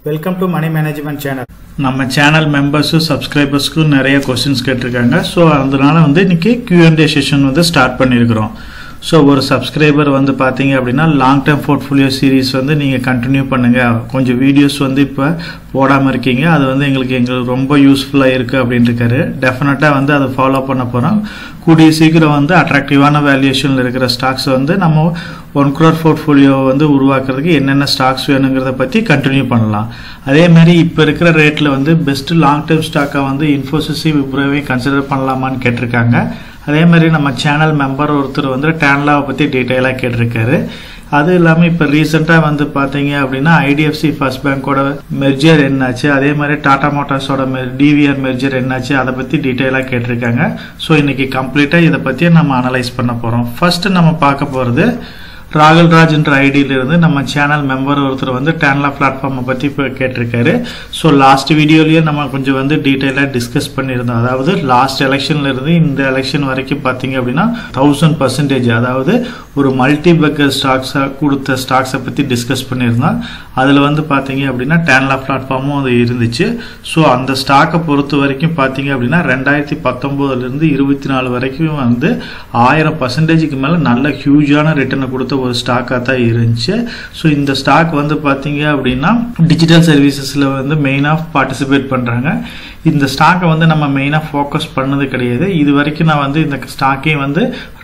Welcome to Money Management Channel. நம்ம channel members சப்ஸ்கிரைபர்ஸ்க்கு நிறைய questions கேட்டிருக்காங்க. சோ அதனால வந்து இன்னைக்கு Q&A செஷன் வந்து ஸ்டார்ட் பண்ணியிருக்கோம். சோ ஒரு சப்ஸ்கிரைபர் வந்து பாத்தீங்க அப்படினா லாங் டர்ம் போர்ட்ஃபோலியோ சீரிஸ் வந்து நீங்க கண்டினியூ பண்ணுங்க. கொஞ்சம் வீடியோஸ் வந்து இப்ப போடாம இருக்கீங்க. அது வந்து எங்களுக்கு ரொம்ப யூஸ்ஃபுல்லா இருக்கு அப்படினு இருக்காரு. டெஃபினட்டா வந்து அதை ஃபாலோ பண்ண போறோம். கூடிய சீக்கிரம் வந்து அட்ராக்டிவான வேல்யூவேஷன்ல இருக்கிற ஸ்டாக்ஸ் வந்து நம்ம 1 crore போர்ட்ஃபோலியோ வந்து உருவாக்குறதுக்கு என்னென்ன ஸ்டாக்ஸ் வேணும்ங்கறத பத்தி கண்டினியூ பண்ணலாம். அதே மாதிரி இப்ப இருக்கிற ரேட்ல வந்து பெஸ்ட் லாங் டர்ம் ஸ்டாக்கா வந்து இன்ஃபோசிஸ் விப்ரோவை கன்சிடர் பண்ணலாமான்னு கேட்டிருக்காங்க. அதே மாதிரி நம்ம சேனல் மெம்பர் ஒருத்தர் வந்து டான்லாவை பத்தி டீடைலா கேட்டிருக்காரு. அது இல்லாம இப்ப ரீசெண்டா வந்து பாத்தீங்க அப்படின்னா IDFC ஃபர்ஸ்ட் பேங்கோட மெர்ஜர் என்னாச்சு, அதே மாதிரி டாடா மோட்டார்ஸோட DVR மெர்ஜர் என்னாச்சு அதை பத்தி டீடைலா கேட்டிருக்காங்க. சோ இன்னைக்கு கம்ப்ளீட்டா இத பத்தி நம்ம அனலைஸ் பண்ண போறோம். ஃபர்ஸ்ட் நம்ம பார்க்க போறது ராகுல்ராஜ் என்ற ஐடியில இருந்து நம்ம சேனல் மெம்பர் ஒருத்தர் வந்து டான்லா பிளாட்ஃபார்மை பத்தி கேட்டிருக்காரு. ஸோ லாஸ்ட் வீடியோலயே நம்ம கொஞ்சம் வந்து டீடைலா டிஸ்கஸ் பண்ணியிருந்தோம். அதாவது லாஸ்ட் எலெக்ஷன்ல இருந்து இந்த எலெக்ஷன் வரைக்கும் பாத்தீங்க அப்படின்னா 1000% அதாவது ஒரு மல்டி பேக்கர் ஸ்டாக்ஸா கொடுத்த ஸ்டாக்ஸை பத்தி டிஸ்கஸ் பண்ணியிருந்தோம். அதுல வந்து பாத்தீங்க அப்படின்னா டான்லா பிளாட்ஃபார்மும் அது இருந்துச்சு. ஸோ அந்த ஸ்டாக்கை பொறுத்த வரைக்கும் பாத்தீங்க அப்படின்னா 2019 இருந்து 24 வரைக்கும் வந்து 1000% மேல நல்ல ஹியூஜான ரிட்டர்ன் கொடுத்த ஒரு ஸ்டாக்கா தான் இருந்துச்சு. சோ இந்த ஸ்டாக் வந்து பாத்தீங்க அப்படின்னா டிஜிட்டல் சர்வீசஸ்ல வந்து மெயினா பார்ட்டிசிபேட் பண்றாங்க. இந்த ஸ்டாக்கை வந்து நம்ம மெயினா ஃபோக்கஸ் பண்ணது கிடையாது. இது வரைக்கும் நான் வந்து இந்த ஸ்டாக்கை வந்து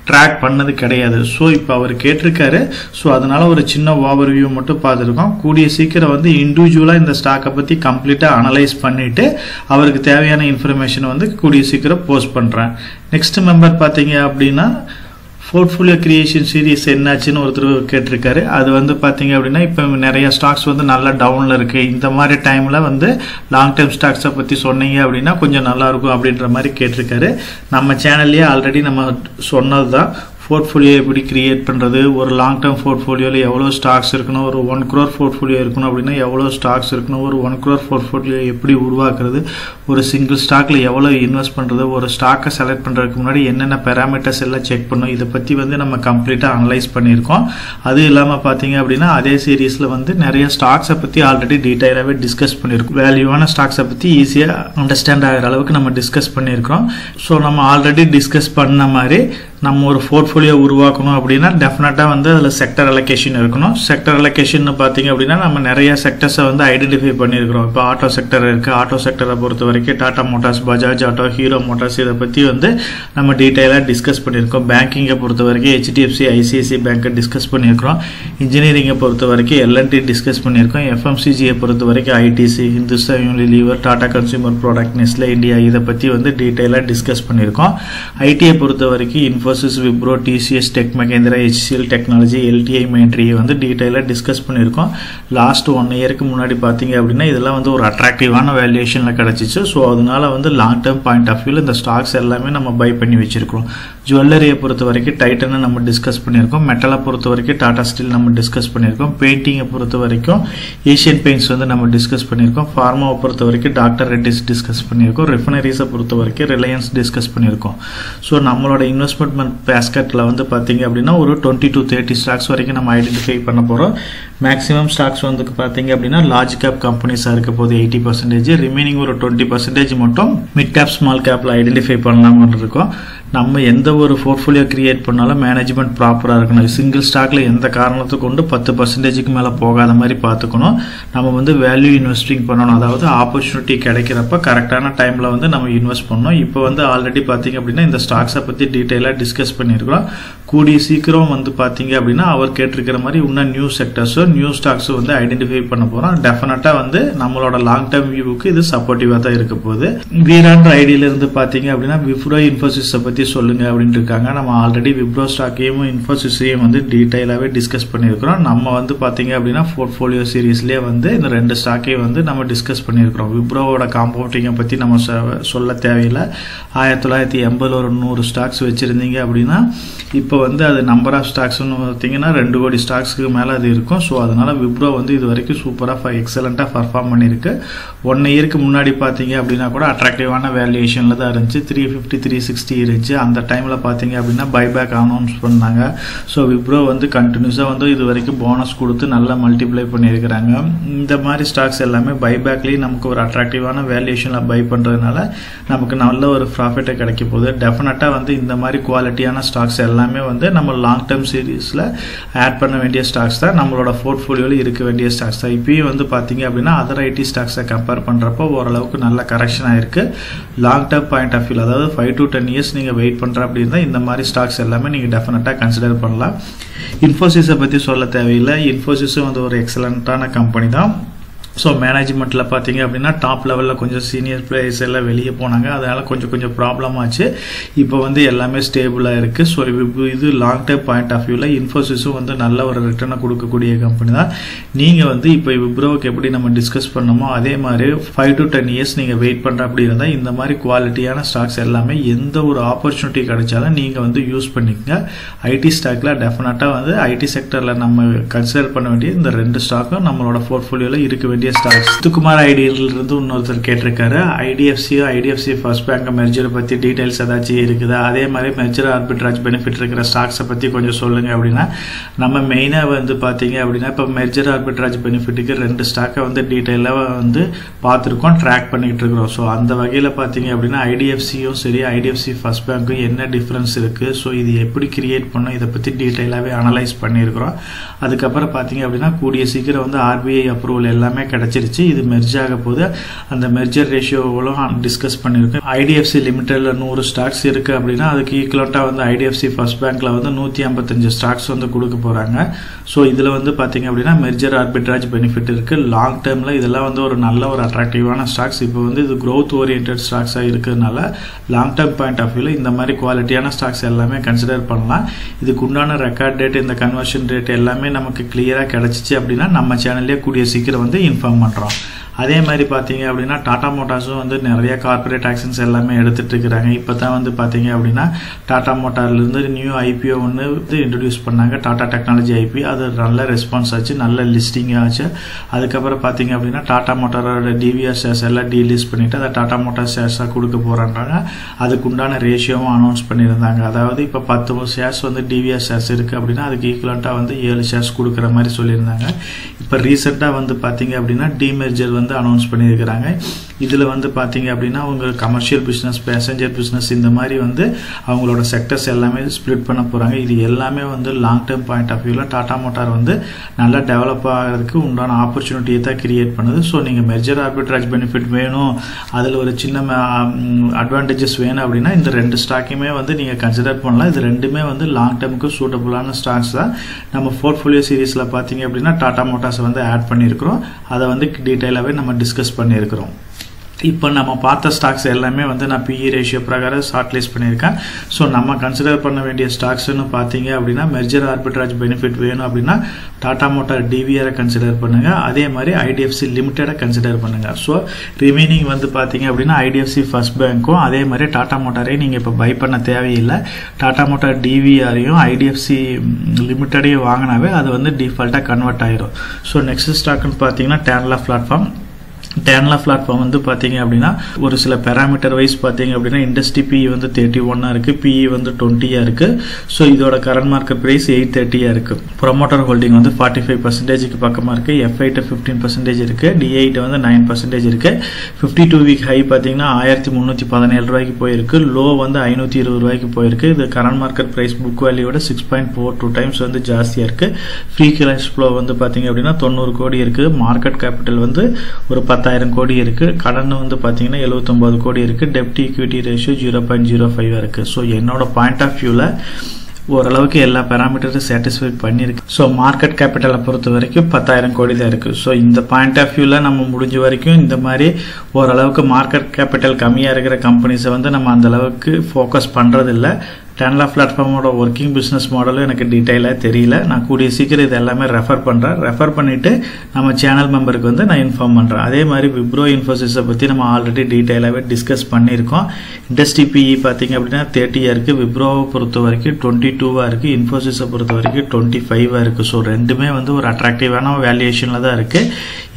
ட்ராக் பண்ணது கிடையாது. ஸோ இப்போ அவர் கேட்டிருக்காரு. ஸோ அதனால ஒரு சின்ன ஓவர்வியூ மட்டும் பார்த்துருக்கோம். கூடிய சீக்கிரம் வந்து இண்டிவிஜுவலா இந்த ஸ்டாக்கை பத்தி கம்ப்ளீட்டா அனலைஸ் பண்ணிட்டு அவருக்கு தேவையான இன்ஃபர்மேஷன் வந்து கூடிய சீக்கிரம் போஸ்ட் பண்றேன். நெக்ஸ்ட் மெம்பர் பாத்தீங்க அப்படின்னா போர்ட்ஃபோலியோ கிரியேஷன் சீரிஸ் என்னாச்சுன்னு ஒருத்தர் கேட்டிருக்காரு. அது வந்து பாத்தீங்க அப்படின்னா இப்ப நிறைய ஸ்டாக்ஸ் வந்து நல்லா டவுன்ல இருக்கு. இந்த மாதிரி டைம்ல வந்து லாங் டர்ம் ஸ்டாக்ஸை பத்தி சொன்னீங்க அப்படின்னா கொஞ்சம் நல்லா இருக்கும் அப்படின்ற மாதிரி கேட்டிருக்காரு. நம்ம சேனல்லயே ஆல்ரெடி நம்ம சொன்னதுதான் போர்ட்ஃபோலியோ எப்படி கிரியேட் பண்றது, ஒரு லாங் டர்ம் போர்ட்ஃபோலியோல எவ்வளவு ஸ்டாக்ஸ் இருக்கணும், ஒரு 1 crore போர்ட்ஃபோலியோ இருக்கணும் அப்படின்னா எவ்வளவு ஸ்டாக்ஸ் இருக்கணும், ஒரு 1 crore போர்ட்ஃபோலியோ எப்படி உருவாக்குறது, ஒரு சிங்கிள் ஸ்டாக்ல எவ்வளவு இன்வெஸ்ட் பண்றது, ஒரு ஸ்டாக்கை செலக்ட் பண்றதுக்கு முன்னாடி என்னென்ன பாராமீட்டர்ஸ் எல்லாம் செக் பண்ணும், இதை பத்தி வந்து நம்ம கம்ப்ளீட்டா அனலைஸ் பண்ணியிருக்கோம். அது இல்லாம பாத்தீங்க அப்படின்னா அதே சீரீஸ்ல வந்து நிறைய ஸ்டாக்ஸை பத்தி ஆல்ரெடி டீடைலாவே டிஸ்கஸ் பண்ணியிருக்கோம். வேல்யூவான ஸ்டாக்ஸை பத்தி ஈஸியா அண்டர்ஸ்டாண்ட் ஆகிற அளவுக்கு நம்ம டிஸ்கஸ் பண்ணியிருக்கோம். ஸோ நம்ம ஆல்ரெடி டிஸ்கஸ் பண்ண மாதிரி நம்ம ஒரு போர்ட்ஃபோலியோ உருவாக்கணும் அப்படின்னா டெஃபினட்டா வந்து அதுல செக்டர் அலோகேஷன் இருக்கணும். செக்டர் அலோகேஷன் பாத்தீங்க அப்படின்னா நம்ம நிறைய செக்டர்ஸை வந்து ஐடென்டிஃபை பண்ணியிருக்கிறோம். இப்போ ஆட்டோ செக்டர் இருக்கு. ஆட்டோ செக்டரை பொறுத்த வரைக்கும் Tata Motors, Bajaj auto, hero Motors இதை பத்தி வந்து நம்ம டீடைலா டிஸ்கஸ் பண்ணியிருக்கோம். பேங்கிங்கை பொறுத்த வரைக்கும் HDFC, ICICI பேங்கை டிஸ்கஸ் பண்ணியிருக்கிறோம். இன்ஜினியரிங்கை பொறுத்த வரைக்கும் L&T டிஸ்கஸ் பண்ணியிருக்கோம். FMCGயை பொறுத்த வரைக்கும் ITC, Hindustan Unilever, Tata consumer product, Nestle India இதை பத்தி வந்து டீடைலா டிஸ்கஸ் பண்ணியிருக்கோம். ஐடியை பொறுத்த வரைக்கும் Infosys, Wipro, TCS, tech Mahindra, HCL technology, LTI மைண்ட்ரியை வந்து டீடைலா டிஸ்கஸ் பண்ணியிருக்கோம். லாஸ்ட் 1 இயருக்கு முன்னாடி பாத்தீங்க அப்படின்னா இதெல்லாம் வந்து ஒரு அட்ராக்டிவான வேல்யூவேஷன்ல கிடைச்சிச்சு. ஸோ அதனால வந்து லாங் டர்ம் பாயிண்ட் ஆஃப் வியூல இந்த ஸ்டாக்ஸ் எல்லாமே நம்ம பை பண்ணி வச்சிருக்கோம். ஜுவல்லரியை பொறுத்த வரைக்கும் டைட்டனை நம்ம டிஸ்கஸ் பண்ணியிருக்கோம். மெட்டலை பொறுத்த வரைக்கும் டாடா ஸ்டீல் நம்ம டிஸ்கஸ் பண்ணியிருக்கோம். பெயிண்டிங்கை பொறுத்த வரைக்கும் ஏஷியன் பெயிண்ட்ஸ் வந்து நம்ம டிஸ்கஸ் பண்ணியிருக்கோம். ஃபார்மாவை பொறுத்த வரைக்கும் டாக்டர் ரெட்டிஸ் டிஸ்கஸ் பண்ணியிருக்கோம். ரிஃபைனரிஸை பொறுத்த வரைக்கும் ரிலையன்ஸ் டிஸ்கஸ் பண்ணியிருக்கோம். ஸோ நம்மளோட இன்வெஸ்ட்மெண்ட் பேஸ்கெட்ல வந்து பாத்தீங்க அப்படின்னா ஒரு 20 to 30 ஸ்டாக்ஸ் வரைக்கும் நம்ம ஐடென்டிஃபை பண்ண போறோம். மேக்ஸிமம் ஸ்டாக்ஸ் வந்து பாத்தீங்க அப்படின்னா லார்ஜ் கேப் கம்பெனிஸா இருக்க போது 80%, ரிமைனிங் ஒரு 20% மட்டும் மிட் கேப் ஸ்மால் கேப்ல ஐடென்டிஃபை பண்ணலாம்னு இருக்கோம். நம்ம எந்த ஒரு போர்ட்ஃபோலியோ கிரியேட் பண்ணாலும் மேனேஜ்மெண்ட் ப்ராப்பரா இருக்கணும். சிங்கிள் ஸ்டாக்ல எந்த காரணத்தை கொண்டு 10%க்கு மேல போகாத மாதிரி பாத்துக்கணும். நம்ம வந்து வேல்யூ இன்வெஸ்டிங் பண்ணணும். அதாவது ஆப்பர்ச்சுனிட்டி கிடைக்கிறப்ப கரெக்டான டைம்ல வந்து நம்ம இன்வெஸ்ட் பண்ணணும். இப்போ வந்து ஆல்ரெடி பாத்தீங்க அப்படின்னா இந்த ஸ்டாக்ஸை பத்தி டீடைலா டிஸ்கஸ் பண்ணிருக்கிறோம். கூடிய சீக்கிரம் வந்து பாத்தீங்க அப்படின்னா அவர் கேட்டிருக்கிற மாதிரி இன்னும் நியூ செக்டர்ஸ், நியூ ஸ்டாக்ஸ் வந்து ஐடென்டிஃபை பண்ண போறோம். டெஃபினட்டா வந்து நம்மளோட லாங் டர்ம் வியூவுக்கு இது சப்போர்ட்டிவா தான் இருக்க போகுது. வீரான்ற ஐடியில இருந்து பாத்தீங்க அப்படின்னா விப்ரோ, இன்ஃபோசிஸ் பத்தி சொல்லுங்க அப்படின்னு இருக்காங்க. நம்ம ஆல்ரெடி விப்ரோ ஸ்டாக்கையும் இன்ஃபோசிஸையும் வந்து டீடைலாவே டிஸ்கஸ் பண்ணியிருக்கிறோம். நம்ம வந்து பாத்தீங்க அப்படின்னா போர்ட்ஃபோலியோ சீரீஸ்லயே வந்து இந்த 2 ஸ்டாக்கையும் வந்து நம்ம டிஸ்கஸ் பண்ணியிருக்கிறோம். விப்ரோவோட காம்பவுண்டிங்கை பத்தி நம்ம சொல்ல தேவையில்லை. 1980 ஒரு 100 ஸ்டாக்ஸ் வச்சிருந்தீங்க அப்படின்னா இப்போ வந்து அது நம்பர் ஆஃப் ஸ்டாக்ஸ்னு பார்த்தீங்கன்னா 2 கோடி ஸ்டாக்ஸ்க்கு மேலே அது இருக்கும். ஸோ அதனால விப்ரோ வந்து இது வரைக்கும் சூப்பராக எக்ஸலண்ட்டாக பர்ஃபார்ம் பண்ணியிருக்கு. 1 இயருக்கு முன்னாடி பார்த்தீங்க அப்படின்னா கூட அட்ராக்டிவான வேல்யூஷனில் தான் இருந்துச்சு. 350 360 இருந்துச்சு. அந்த டைமில் பார்த்தீங்க அப்படின்னா பைபேக் அனௌன்ஸ் பண்ணாங்க. ஸோ விப்ரோ வந்து கண்டினியூஸாக வந்து இது வரைக்கும் போனஸ் கொடுத்து நல்லா மல்டிப்ளை பண்ணியிருக்கிறாங்க. இந்த மாதிரி ஸ்டாக்ஸ் எல்லாமே பைபேக்லேயும் நமக்கு ஒரு அட்ராக்டிவான வேல்யூஷனில் பை பண்ணுறதுனால நமக்கு நல்ல ஒரு ப்ராஃபிட்டை கிடைக்க போகுது. டெஃபினட்டாக வந்து இந்த மாதிரி குவாலிட்டியான ஸ்டாக்ஸ் எல்லாமே வந்து நம்ம லாங் டேர்ம் சீரீஸில் ஆட் பண்ண வேண்டிய ஸ்டாக்ஸ் தான், நம்மளோட போர்ட்ஃபோலியோவில் இருக்க வேண்டிய ஸ்டாக்ஸ் தான். இப்பயும் வந்து பார்த்தீங்க அப்படின்னா அதர் ஐடி ஸ்டாக்ஸை கம்பேர் பண்ணுறப்போ ஓரளவுக்கு நல்ல கரெக்ஷன் ஆயிருக்கு. Long term point of view, அதாவது 5 to 10 இயர்ஸ் நீங்கள் வெயிட் பண்ணுற அப்படின்னா இந்த மாதிரி ஸ்டாக்ஸ் எல்லாமே நீங்கள் டெஃபினட்டாக கன்சிடர் பண்ணலாம். இன்ஃபோசிஸை பற்றி சொல்ல தேவையில்லை. இன்ஃபோசிஸும் வந்து ஒரு எக்ஸலண்ட்டான கம்பெனி தான். ஸோ மேனேஜ்மெண்ட்டில் பார்த்தீங்க அப்படின்னா டாப் லெவலில் கொஞ்சம் சீனியர் பிளேயர்ஸ் எல்லாம் வெளியே போனாங்க. அதனால் கொஞ்சம் ப்ராப்ளம் ஆச்சு. இப்போ வந்து எல்லாமே ஸ்டேபிளாக இருக்குது. ஸோ இது லாங் டேர்ம் பாயிண்ட் ஆஃப் வியூவில் இன்ஃபோசிஸும் வந்து நல்ல ஒரு ரிட்டர்னை கொடுக்கக்கூடிய கம்பெனி தான். நீங்கள் வந்து இப்போ விப்ரோவுக்கு எப்படி நம்ம டிஸ்கஸ் பண்ணோமோ அதே மாதிரி 5 to 10 இயர்ஸ் நீங்கள் வெயிட் பண்ணுற அப்படி இருந்தால் இந்த மாதிரி குவாலிட்டியான ஸ்டாக்ஸ் எல்லாமே எந்த ஒரு ஆப்பர்ச்சுனிட்டி கிடைச்சாலும் நீங்கள் வந்து யூஸ் பண்ணிக்கங்க. ஐடி ஸ்டாக்கில் டெஃபினட்டாக வந்து ஐடி செக்டரில் நம்ம கன்சிடர் பண்ண வேண்டிய இந்த 2 ஸ்டாக்கும் நம்மளோட போர்ட்ஃபோலியோவில் இருக்க வேண்டிய ஸ்டாக்ஸ். முத்துக்குமார் ஐடியிலிருந்து இன்னொருத்தர் கேட்டிருக்காரு, ஐடிஎஃப்சி ஃபர்ஸ்ட் பேங்க் மெர்ஜரை பற்றி டீடைல்ஸ் ஏதாச்சும் இருக்குதா, அதே மாதிரி மெர்ஜர் ஆர்பிட்ராஜ் பெனிஃபிட் இருக்கிற ஸ்டாக்ஸை பற்றி கொஞ்சம் சொல்லுங்க அப்படின்னா, நம்ம மெயினாக வந்து பார்த்தீங்க அப்படின்னா இப்போ மெர்ஜர் ஆர்பிட்ராஜ் பெனிஃபிட்டுக்கு 2 ஸ்டாக்கை வந்து டீட்டெயிலாக வந்து பார்த்துருக்கோம், ட்ராக் பண்ணிக்கிட்டு இருக்கிறோம். ஸோ அந்த வகையில் பார்த்தீங்க அப்படின்னா ஐடிஎஃப்சியும் சரி ஐடிஎஃப்சி ஃபர்ஸ்ட் பேங்க்கும் என்ன டிஃப்ரென்ஸ் இருக்குது, ஸோ இது எப்படி கிரியேட் பண்ணும், இதை பற்றி டீட்டெயிலாகவே அனலைஸ் பண்ணியிருக்கிறோம். அதுக்கப்புறம் பார்த்தீங்க அப்படின்னா கூடிய சீக்கிரம் வந்து ஆர்பிஐ அப்ரூவல் எல்லாமே கிடைச்சிருச்சு. இது மெர்ஜ் ஆக போது அந்த மெர்ஜர் ரேஷியோவும் டிஸ்கஸ் பண்ணியிருக்கோம். ஐடிஎஃப்சி லிமிடெட்ல 100 ஸ்டாக்ஸ் இருக்கு அப்படின்னா அதுக்கு ஈக்குவலண்டா வந்து ஐடிஎஃப்சி ஃபர்ஸ்ட் பேங்க்ல வந்து 155 ஸ்டாக்ஸ் வந்து கொடுக்க போறாங்க. ஸோ இதுல வந்து பாத்தீங்க அப்படின்னா மெர்ஜர் ஆர்பிட்ராஜ் பெனிஃபிட் இருக்கு. லாங் டேர்ம்ல இதெல்லாம் வந்து ஒரு நல்ல ஒரு அட்ராக்டிவான ஸ்டாக்ஸ். இப்போ வந்து இது growth oriented ஸ்டாக்ஸா இருக்கிறதுனால லாங் டேர்ம் பாயிண்ட் ஆஃப் வியூல இந்த மாதிரி குவாலிட்டியான ஸ்டாக்ஸ் எல்லாமே கன்சிடர் பண்ணலாம். இதுக்கு உண்டான ரெக்கார்ட் டேட், இந்த கன்வர்ஷன் ரேட் எல்லாமே நமக்கு கிளியரா கிடைச்சிச்சு அப்படின்னா நம்ம சேனல்லே கூடிய சீக்கிரம் வந்து இன்ஃபார்ம் பண்றோம். அதே மாதிரி பார்த்தீங்க அப்படின்னா டாடா மோட்டார்ஸும் வந்து நிறைய கார்பரேட் ஆக்ஷன்ஸ் எல்லாமே எடுத்துட்டு இருக்கிறாங்க. இப்போ தான் வந்து பார்த்தீங்க அப்படின்னா டாடா மோட்டார்லேருந்து நியூ ஐபிஓ ஒன்று வந்து இன்ட்ரடியூஸ் பண்ணாங்க, டாடா டெக்னாலஜி ஐபி. அது நல்ல ரெஸ்பான்ஸ் ஆச்சு, நல்ல லிஸ்டிங் ஆச்சு. அதுக்கப்புறம் பார்த்தீங்க அப்படின்னா டாடா மோட்டாரோட டிவிஆர் ஷேர்ஸ் எல்லாம் டீலிஸ்ட் பண்ணிட்டு அதை டாடா மோட்டார் ஷேர்ஸாக கொடுக்க போகிறாங்க. அதுக்கு உண்டான ரேஷியோவும் அனௌன்ஸ் பண்ணியிருந்தாங்க. அதாவது இப்போ 10 ஷேர்ஸ் வந்து டிவிஆர் ஷேர்ஸ் இருக்குது அப்படின்னா அதுக்கு ஈக்குவலண்ட்டாக வந்து 7 ஷேர்ஸ் கொடுக்குற மாதிரி சொல்லியிருந்தாங்க. இப்போ ரீசெண்டாக வந்து பார்த்தீங்க அப்படின்னா டிமெர்ஜர் வந்து அனௌன்ஸ் பண்ணியிருக்கிறாங்க. இதில் வந்து பார்த்தீங்க அப்படின்னா அவங்க கமர்ஷியல் பிஸ்னஸ், பேசஞ்சர் பிஸ்னஸ் இந்த மாதிரி வந்து அவங்களோட செக்டர்ஸ் எல்லாமே ஸ்ப்ளிட் பண்ண போகிறாங்க. இது எல்லாமே வந்து லாங் டேர்ம் பாயிண்ட் ஆஃப் வியூவில் டாடா மோட்டார் வந்து நல்லா டெவலப் ஆகிறதுக்கு உண்டான ஆப்பர்ச்சுனிட்டியை தான் கிரியேட் பண்ணுது. ஸோ நீங்கள் மெர்ஜர் ஆர்பிட்ராஜ் பெனிஃபிட் வேணும், அதில் ஒரு சின்ன அட்வான்டேஜஸ் வேணும் அப்படின்னா இந்த 2 ஸ்டாக்கையுமே வந்து நீங்கள் கன்சிடர் பண்ணலாம். இது ரெண்டுமே வந்து லாங் டேர்முக்கு சூட்டபுளான ஸ்டாக்ஸ் தான். நம்ம போர்ட்ஃபோலியோ சீரீஸில் பார்த்தீங்க அப்படின்னா டாடா மோட்டார்ஸ் வந்து ஆட் பண்ணியிருக்கிறோம். அதை வந்து டீட்டெயிலாகவே நம்ம டிஸ்கஸ் பண்ணியிருக்கிறோம். இப்போ நம்ம பார்த்த ஸ்டாக்ஸ் எல்லாமே வந்து நான் பிஇ ரேஷியோ பிரகாரம் ஷார்ட் லிஸ்ட் பண்ணியிருக்கேன். ஸோ நம்ம கன்சிடர் பண்ண வேண்டிய ஸ்டாக்ஸ்னு பார்த்தீங்க அப்படின்னா மெர்ஜர் ஆர்பிட்ராஜ் பெனிஃபிட் வேணும் அப்படின்னா டாடா மோட்டார் டிவிஆரை கன்சிடர் பண்ணுங்க. அதே மாதிரி ஐடிஎஃப்சி லிமிடெடை கன்சிடர் பண்ணுங்க. ஸோ ரிமைனிங் வந்து பார்த்தீங்க அப்படின்னா ஐடிஎஃப்சி ஃபர்ஸ்ட் பேங்க்கும் அதே மாதிரி டாடா மோட்டாரையும் நீங்கள் இப்போ பை பண்ண தேவையில்லை. டாடா மோட்டார் டிவிஆரையும் ஐடிஎஃப்சி லிமிடெடையும் வாங்கினாவே அது வந்து டிஃபால்ட்டாக கன்வெர்ட் ஆயிரும். ஸோ நெக்ஸ்ட் ஸ்டாக்னு பார்த்தீங்கன்னா டேன்லா பிளாட்ஃபார்ம். டேன்லா பிளாட்ஃபார்ம் வந்து பார்த்தீங்க அப்படின்னா ஒரு சில பேராமீட்டர் வைஸ் பார்த்தீங்க அப்படின்னா இண்டஸ்ட்ரி பிஇ வந்து 31 இருக்குது, பிஇ வந்து 20 இருக்குது. ஸோ இதோட கரண்ட் மார்க்கெட் ப்ரைஸ் 830 இருக்குது. ப்ரொமோட்டர் ஹோல்டிங் வந்து 45% பக்கமாக இருக்குது. எஃப்ஐட்ட 15% இருக்குது. டிஐட்ட வந்து 9% இருக்குது. 52 வீக் ஹை பார்த்தீங்கன்னா 1317 ரூபாய்க்கு போயிருக்கு. லோ வந்து 520 ரூபாய்க்கு போயிருக்கு. இது கரண்ட் மார்க்கெட் ப்ரைஸ் புக் வேல்யூவோட 6.42 டைம்ஸ் வந்து ஜாஸ்தியாக இருக்குது. ஃப்ரீ கேஷ் ஃப்ளோ வந்து பார்த்தீங்க அப்படின்னா 90 கோடி இருக்குது. மார்க்கெட் கேபிட்டல் வந்து ஒரு 10,000 கோடி இருக்கு. கடன் வந்து பாத்தீங்கன்னா 79 கோடி இருக்கு. டெப்ட் ஈக்விட்டி ரேஷியோ 0.05 இருக்கு. ஸோ என்னோட பாயிண்ட் ஆஃப் வியூல ஓரளவுக்கு எல்லா பேராமீட்டரும் சாட்டிஸ்ஃபை பண்ணியிருக்கு. ஸோ மார்க்கெட் கேபிட்டலை பொறுத்த வரைக்கும் 10,000 கோடி தான் இருக்கு. ஸோ இந்த பாயிண்ட் ஆஃப் வியூல நம்ம முடிஞ்ச வரைக்கும் இந்த மாதிரி ஓரளவுக்கு மார்க்கெட் கேபிட்டல் கம்மியாக இருக்கிற கம்பெனிஸை வந்து நம்ம அந்த அளவுக்கு ஃபோக்கஸ் பண்றதில்லை. டென்லா பிளாட்ஃபார்மோட ஒர்க்கிங் பிஸ்னஸ் மாடலும் எனக்கு டீட்டெயிலாக தெரியல. நான் கூடிய சீக்கிரம் இது எல்லாமே ரெஃபர் பண்ணுறேன். ரெஃபர் பண்ணிவிட்டு நம்ம சேனல் மெம்பருக்கு வந்து நான் இன்ஃபார்ம் பண்ணுறேன். அதே மாதிரி விப்ரோ இன்ஃபோசிஸை பற்றி நம்ம ஆல்ரெடி டீட்டெயிலாகவே டிஸ்கஸ் பண்ணியிருக்கோம். இண்டஸ்ட்ரி பிஇ பார்த்தீங்க அப்படின்னா 30 இருக்குது. விப்ரோவை பொறுத்த வரைக்கும் 22 இருக்குது. இன்ஃபோசிஸை பொறுத்த வரைக்கும் 25 இருக்குது. ஸோ ரெண்டுமே வந்து ஒரு அட்ராக்டிவான வேல்யூவேஷனில் தான் இருக்குது.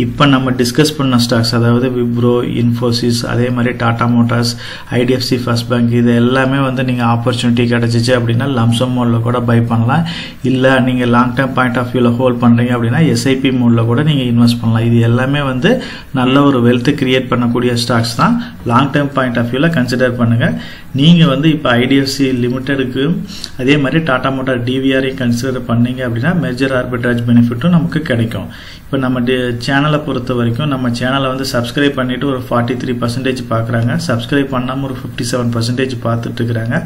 இப்போ நம்ம டிஸ்கஸ் பண்ண ஸ்டாக்ஸ், அதாவது விப்ரோ, இன்ஃபோசிஸ், அதே மாதிரி Tata Motors, IDFC first bank, இது எல்லாமே வந்து நீங்கள் ஆப்பர்ச்சுனிட்டி கிடைச்சிச்சு அப்படின்னா லம்சம் மோடில் கூட பை பண்ணலாம். இல்லை நீங்கள் லாங் டேர்ம் பாயிண்ட் ஆஃப் வியூவில் ஹோல்ட் பண்ணுறீங்க அப்படின்னா எஸ்ஐபி மோடில் கூட நீங்கள் இன்வெஸ்ட் பண்ணலாம். இது எல்லாமே வந்து நல்ல ஒரு வெல்த் கிரியேட் பண்ணக்கூடிய ஸ்டாக்ஸ் தான். லாங் டேர்ம் பாயிண்ட் ஆஃப் வியூவில் கன்சிடர் பண்ணுங்கள். நீங்கள் வந்து இப்போ ஐடிஎஃப்சி லிமிடெடுக்கு அதே மாதிரி டாடா மோட்டார் டிவிஆரையும் கன்சிடர் பண்ணீங்க அப்படின்னா மெர்ஜர் ஆர்பிட்ராஜ் பெனிஃபிட்டும் நமக்கு கிடைக்கும். இப்போ நம்ம சேனலை பொறுத்த வரைக்கும் நம்ம சேனலை வந்து சப்ஸ்கிரைப் பண்ணிட்டு ஒரு 43% பார்க்குறாங்க. சப்ஸ்கிரைப் பண்ணாமல் ஒரு 57% பார்த்துட்டு இருக்கிறாங்க.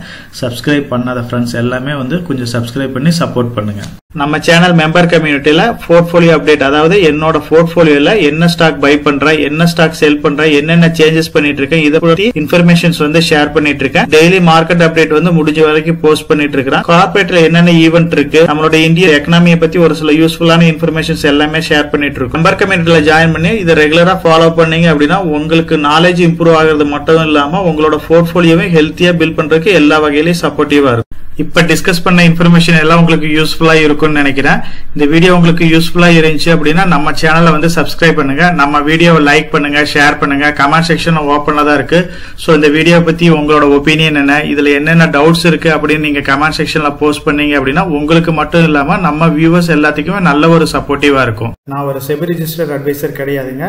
சப்ஸ்கிரைப் பண்ணாத ஃப்ரெண்ட்ஸ் எல்லாமே வந்து கொஞ்சம் சப்ஸ்கிரைப் பண்ணி சப்போர்ட் பண்ணுங்க. நம்ம சேனல் மெம்பர் கம்யூனிட்டியில் போர்ட்ஃபோலியோ அப்டேட், அதாவது என்னோட போர்ட்ஃபோலியோல என்ன ஸ்டாக் பை பண்றேன், என்ன ஸ்டாக் செல் பண்றேன், என்னென்ன சேஞ்சஸ் பண்ணிட்டு இருக்கேன், இதை பத்தி இன்ஃபர்மேஷன்ஸ் வந்து ஷேர் பண்ணிட்டு இருக்கேன். டெய்லி மார்க்கெட் அப்டேட் வந்து முடிஞ்ச வரைக்கும் போஸ்ட் பண்ணிட்டு இருக்கேன். கார்பரேட்ல என்னென்ன ஈவென்ட் இருக்கு, நம்மளோட இந்திய எக்கனாமியை பத்தி ஒரு சில யூஸ்ஃபுல்லான இன்ஃபர்மேஷன்ஸ் எல்லாமே ஷேர் பண்ணிட்டு இருக்கோம். மெம்பர் கம்யூனிட்டியில ஜாயின் பண்ணி இதை ரெகுலரா ஃபாலோ பண்ணீங்க அப்படின்னா உங்களுக்கு நாலேஜ் இம்ப்ரூவ் ஆகிறது மட்டும் இல்லாம உங்களோட போர்ட்ஃபோலியோவை ஹெல்த்தியா பில்ட் பண்றதுக்கு எல்லா வகையிலையும் சப்போர்ட்டிவா இருக்கும். இப்ப டிஸ்கஸ் பண்ண இன்ஃபர்மேஷன் எல்லாம் உங்களுக்கு யூஸ்ஃபுல்லா இருக்கும்னு நினைக்கிறேன். இந்த வீடியோ உங்களுக்கு யூஸ்ஃபுல்லா இருந்துச்சு அப்படின்னா நம்ம சேனலை வந்து சப்ஸ்கிரைப் பண்ணுங்க, நம்ம வீடியோவை லைக் பண்ணுங்க, ஷேர் பண்ணுங்க. கமெண்ட் செக்ஷன் ஓப்பன்ல தான் இருக்கு. சோ இந்த வீடியோ பத்தி உங்களோட ஒப்பீனியன் என்ன, இதுல என்னென்ன டவுட்ஸ் இருக்கு அப்படின்னு நீங்க கமெண்ட் செக்ஷன்ல போஸ்ட் பண்ணீங்க அப்படின்னா உங்களுக்கு மட்டும் இல்லாம நம்ம வியூவர்ஸ் எல்லாத்துக்குமே நல்ல ஒரு சப்போர்ட்டிவா இருக்கும். நான் ஒரு செபி ரிஜிஸ்டர்ட் அட்வைசர் கிடையாதுங்க.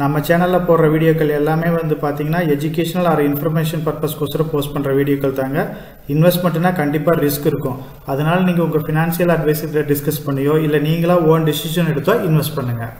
நம்ம சேனலில் போடுற வீடியோக்கள் எல்லாமே வந்து பார்த்தீங்கன்னா எஜுகேஷனல் ஆர் இன்ஃபர்மேஷன் பர்பஸ்க்கோசரம் போஸ்ட் பண்ணுற வீடியோக்கள் தாங்க. இன்வெஸ்ட்மெண்ட்னா கண்டிப்பாக ரிஸ்க் இருக்கும். அதனால நீங்கள் உங்கள் ஃபினான்ஷியல் அட்வைசர்கிட்ட டிஸ்கஸ் பண்ணியோ இல்லை நீங்களா ஓன் டிசிஷன் எடுத்தோ இன்வெஸ்ட் பண்ணுங்கள்.